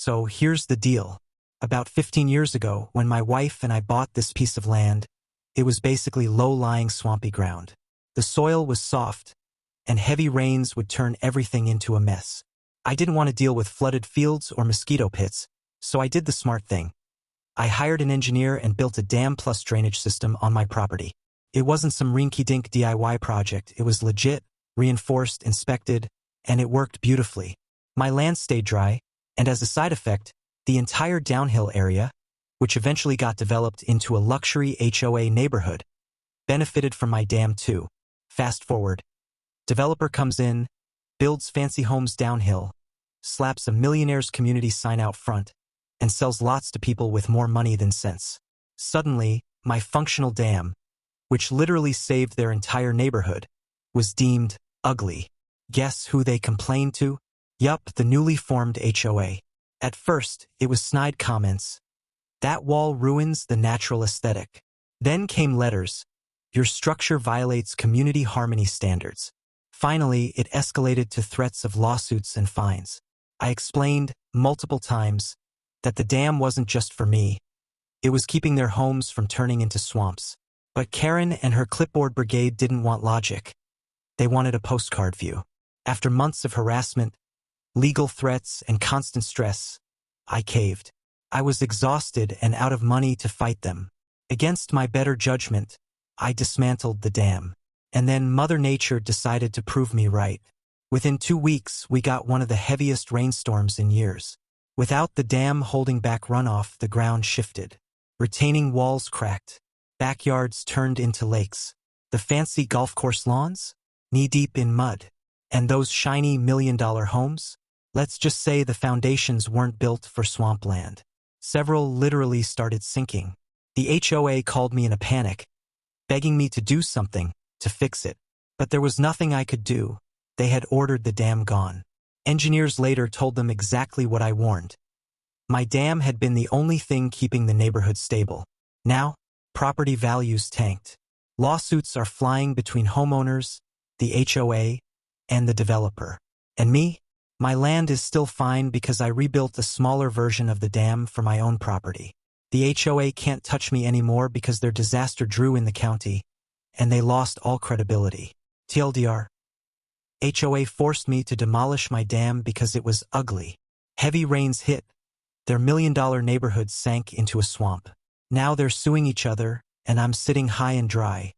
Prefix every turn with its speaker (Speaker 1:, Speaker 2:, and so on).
Speaker 1: So here's the deal. About 15 years ago, when my wife and I bought this piece of land, it was basically low-lying swampy ground. The soil was soft, and heavy rains would turn everything into a mess. I didn't want to deal with flooded fields or mosquito pits, so I did the smart thing. I hired an engineer and built a dam plus drainage system on my property. It wasn't some rinky-dink DIY project. It was legit, reinforced, inspected, and it worked beautifully. My land stayed dry, and as a side effect, the entire downhill area, which eventually got developed into a luxury HOA neighborhood, benefited from my dam too. Fast forward. Developer comes in, builds fancy homes downhill, slaps a millionaire's community sign out front, and sells lots to people with more money than sense. Suddenly, my functional dam, which literally saved their entire neighborhood, was deemed ugly. Guess who they complained to? Yup, the newly formed HOA. At first, it was snide comments. That wall ruins the natural aesthetic. Then came letters. Your structure violates community harmony standards. Finally, it escalated to threats of lawsuits and fines. I explained, multiple times, that the dam wasn't just for me. It was keeping their homes from turning into swamps. But Karen and her clipboard brigade didn't want logic. They wanted a postcard view. After months of harassment, legal threats, and constant stress, I caved. I was exhausted and out of money to fight them. Against my better judgment, I dismantled the dam. And then Mother Nature decided to prove me right. Within 2 weeks, we got one of the heaviest rainstorms in years. Without the dam holding back runoff, the ground shifted. Retaining walls cracked. Backyards turned into lakes. The fancy golf course lawns? Knee-deep in mud. And those shiny million-dollar homes? Let's just say the foundations weren't built for swampland. Several literally started sinking. The HOA called me in a panic, begging me to do something to fix it. But there was nothing I could do. They had ordered the dam gone. Engineers later told them exactly what I warned. My dam had been the only thing keeping the neighborhood stable. Now, property values tanked. Lawsuits are flying between homeowners, the HOA, and the developer. And me? My land is still fine because I rebuilt a smaller version of the dam for my own property. The HOA can't touch me anymore because their disaster drew in the county, and they lost all credibility. TLDR. HOA forced me to demolish my dam because it was ugly. Heavy rains hit. Their million-dollar neighborhood sank into a swamp. Now they're suing each other, and I'm sitting high and dry.